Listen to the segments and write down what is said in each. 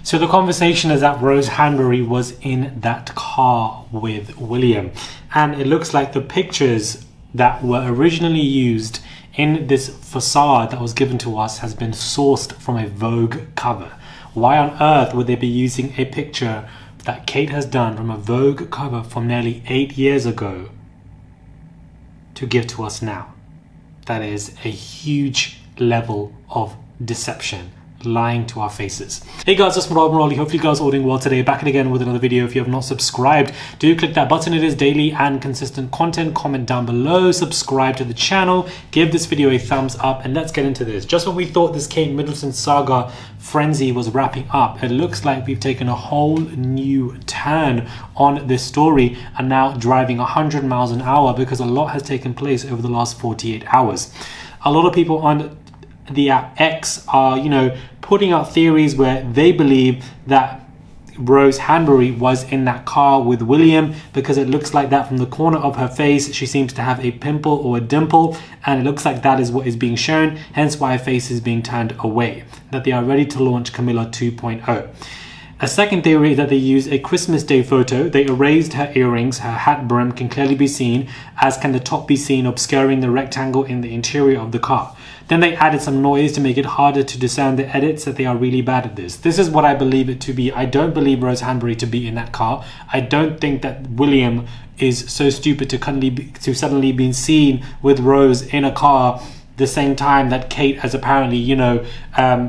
So the conversation is that Rose Hanbury was in that car with William, and it looks like the pictures that were originally used in this facade that was given to us has been sourced from a Vogue cover. Why on earth would they be using a picture that Kate has done from a Vogue cover from nearly 8 years ago to give to us now? That is a huge level of deception, lying to our faces. Hey guys, it's Morali. Hopefully you guys are all doing well today. Back again with another video. If you have not subscribed, do click that button. It is daily and consistent content. Comment down below, subscribe to the channel, give this video a thumbs up, and let's get into this. Just when we thought this Kate Middleton saga frenzy was wrapping up, it looks like we've taken a whole new turn on this story and now driving 100 miles an hour because a lot has taken place over the last 48 hours. A lot of people on the app X are, putting out theories where they believe that Rose Hanbury was in that car with William because it looks like that from the corner of her face. She seems to have a pimple or a dimple, and it looks like that is what is being shown, hence why her face is being turned away, that they are ready to launch Camilla 2.0. A second theory is that they used a Christmas Day photo. They erased her earrings. Her hat brim can clearly be seen, as can the top be seen obscuring the rectangle in the interior of the car. Then they added some noise to make it harder to discern the edits, that they are really bad at this. This is what I believe it to be. I don't believe Rose Hanbury to be in that car. I don't think that William is so stupid to suddenly be seen with Rose in a car the same time that Kate has apparently,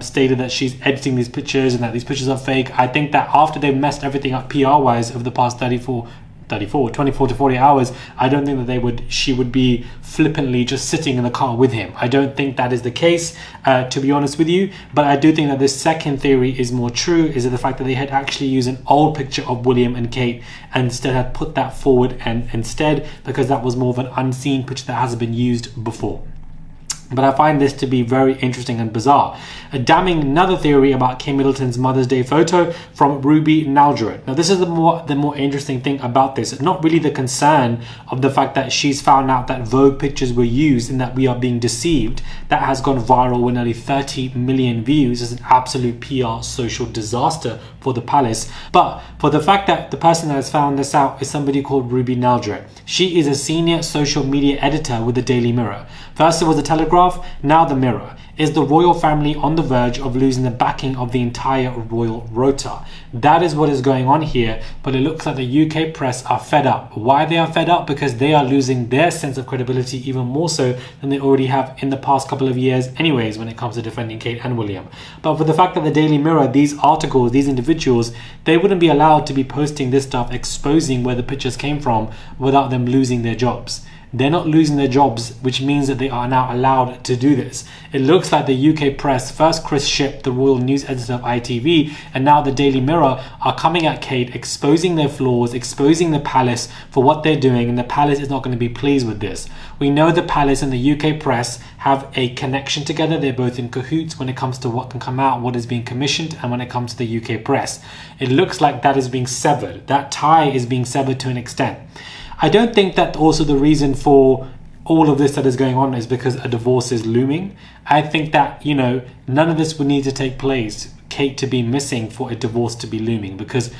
stated that she's editing these pictures and that these pictures are fake. I think that after they messed everything up PR-wise over the past 24 to 40 hours, I don't think that she would be flippantly just sitting in the car with him. I don't think that is the case, to be honest with you. But I do think that this second theory is more true, is that the fact that they had actually used an old picture of William and Kate and instead had put that forward and instead, because that was more of an unseen picture that hasn't been used before. But I find this to be very interesting and bizarre. Damning another theory about Kate Middleton's Mother's Day photo from Ruby Nalgeret. Now this is the more interesting thing about this. It's not really the concern of the fact that she's found out that Vogue pictures were used and that we are being deceived. That has gone viral with nearly 30 million views. It's an absolute PR social disaster for the palace. But for the fact that the person that has found this out is somebody called Ruby Nalgeret. She is a senior social media editor with the Daily Mirror. First it was the Telegraph, now the Mirror. Is the royal family on the verge of losing the backing of the entire royal rota? That is what is going on here, but it looks like the UK press are fed up. Why they are fed up? Because they are losing their sense of credibility even more so than they already have in the past couple of years anyways when it comes to defending Kate and William. But for the fact that the Daily Mirror, these articles, these individuals, they wouldn't be allowed to be posting this stuff, exposing where the pictures came from without them losing their jobs. They're not losing their jobs, which means that they are now allowed to do this. It looks like the UK press, first Chris Shipp, the royal news editor of ITV, and now the Daily Mirror are coming at Kate, exposing their flaws, exposing the palace for what they're doing, and the palace is not going to be pleased with this. We know the palace and the UK press have a connection together. They're both in cahoots when it comes to what can come out, what is being commissioned, and when it comes to the UK press. It looks like that is being severed. That tie is being severed to an extent. I don't think that also the reason for all of this that is going on is because a divorce is looming. I think that, none of this would need to take place, Kate to be missing for a divorce to be looming, because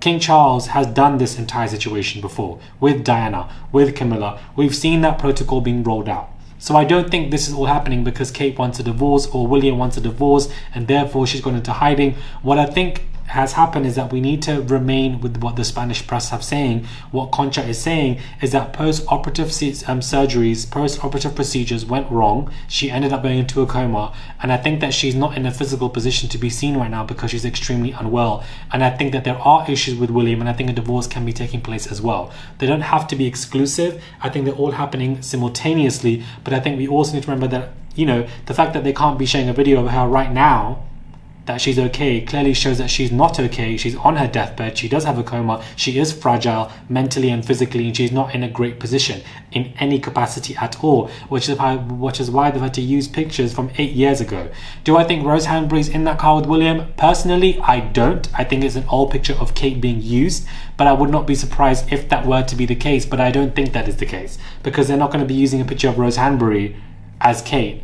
King Charles has done this entire situation before with Diana, with Camilla. We've seen that protocol being rolled out. So I don't think this is all happening because Kate wants a divorce or William wants a divorce and therefore she's gone into hiding. What I think has happened is that we need to remain with what the Spanish press have saying. What Concha is saying is that post-operative surgeries, post-operative procedures went wrong. She ended up going into a coma, and I think that she's not in a physical position to be seen right now because she's extremely unwell. And I think that there are issues with William, and I think a divorce can be taking place as well. They don't have to be exclusive. I think they're all happening simultaneously, but I think we also need to remember that, the fact that they can't be showing a video of her right now that she's okay clearly shows that she's not okay. She's on her deathbed. She does have a coma. She is fragile mentally and physically, and she's not in a great position in any capacity at all, which is why they've had to use pictures from 8 years ago. Do I think Rose Hanbury's in that car with William? Personally, I don't. I think it's an old picture of Kate being used, but I would not be surprised if that were to be the case, but I don't think that is the case, because they're not going to be using a picture of Rose Hanbury as Kate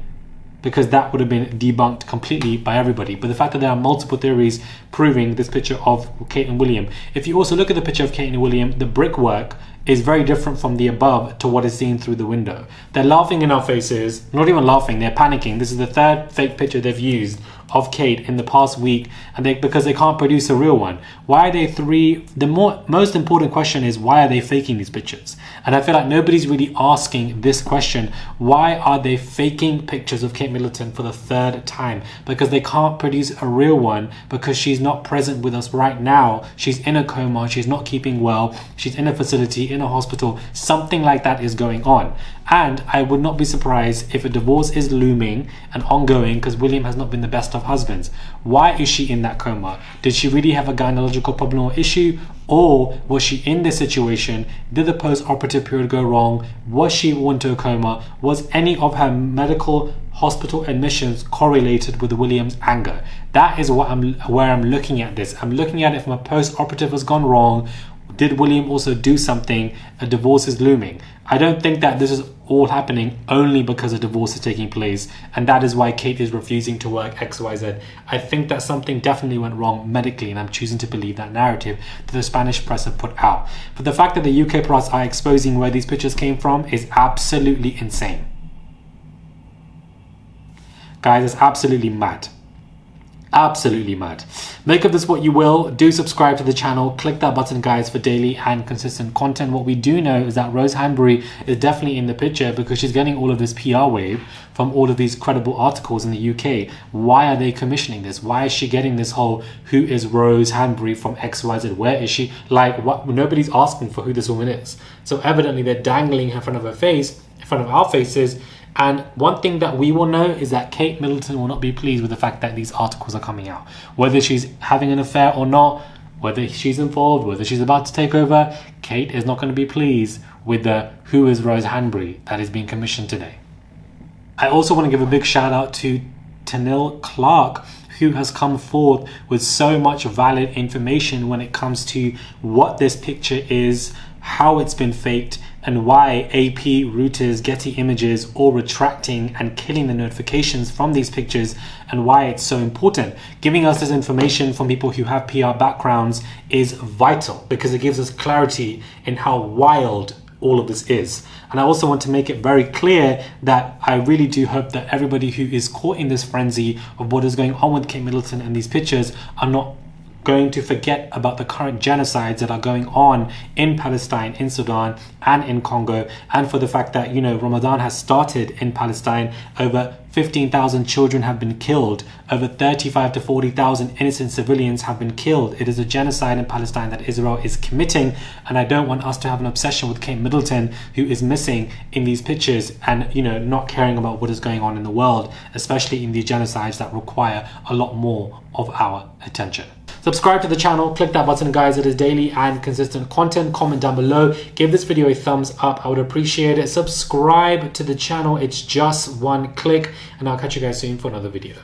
because that would have been debunked completely by everybody. But the fact that there are multiple theories proving this picture of Kate and William. If you also look at the picture of Kate and William, the brickwork is very different from the above to what is seen through the window. They're laughing in our faces, not even laughing, they're panicking. This is the third fake picture they've used of Kate in the past week, and because they can't produce a real one. Why are they three? The most important question is, why are they faking these pictures? And I feel like nobody's really asking this question. Why are they faking pictures of Kate Middleton for the third time? Because they can't produce a real one, because she's not present with us right now. She's in a coma, she's not keeping well, she's in a facility, in a hospital. Something like that is going on. And I would not be surprised if a divorce is looming and ongoing, because William has not been the best of husbands. Why is she in that coma? Did she really have a gynecological problem or issue? Or was she in this situation? Did the post-operative period go wrong? Was she into a coma? Was any of her medical hospital admissions correlated with William's anger? That is where I'm looking at this. I'm looking at it from a post-operative has gone wrong. Did William also do something? A divorce is looming. I don't think that this is all happening only because a divorce is taking place, and that is why Kate is refusing to work XYZ. I think that something definitely went wrong medically, and I'm choosing to believe that narrative that the Spanish press have put out. But the fact that the UK press are exposing where these pictures came from is absolutely insane. Guys, it's absolutely mad. Absolutely mad. Make of this what you will. Do subscribe to the channel. Click that button, guys, for daily and consistent content. What we do know is that Rose Hanbury is definitely in the picture because she's getting all of this PR wave from all of these credible articles in the UK. Why are they commissioning this? Why is she getting this whole who is Rose Hanbury from XYZ? Where is she? Like, what? Nobody's asking for who this woman is. So evidently they're dangling her in front of her face, in front of our faces. And one thing that we will know is that Kate Middleton will not be pleased with the fact that these articles are coming out. Whether she's having an affair or not, whether she's involved, whether she's about to take over, Kate is not going to be pleased with the who is Rose Hanbury that is being commissioned today. I also want to give a big shout out to Tanil Clark, who has come forth with so much valid information when it comes to what this picture is, how it's been faked, and why AP, Reuters, Getty Images all retracting and killing the notifications from these pictures, and why it's so important. Giving us this information from people who have PR backgrounds is vital because it gives us clarity in how wild all of this is. And I also want to make it very clear that I really do hope that everybody who is caught in this frenzy of what is going on with Kate Middleton and these pictures are not going to forget about the current genocides that are going on in Palestine, in Sudan, and in Congo, and for the fact that, you know, Ramadan has started in Palestine. Over 15,000 children have been killed. Over 35 to 40,000 innocent civilians have been killed. It is a genocide in Palestine that Israel is committing, and I don't want us to have an obsession with Kate Middleton, who is missing in these pictures, and, you know, not caring about what is going on in the world, especially in these genocides that require a lot more of our attention. Subscribe to the channel, click that button, guys. It is daily and consistent content. Comment down below, give this video a thumbs up, I would appreciate it. Subscribe to the channel, it's just one click, and I'll catch you guys soon for another video.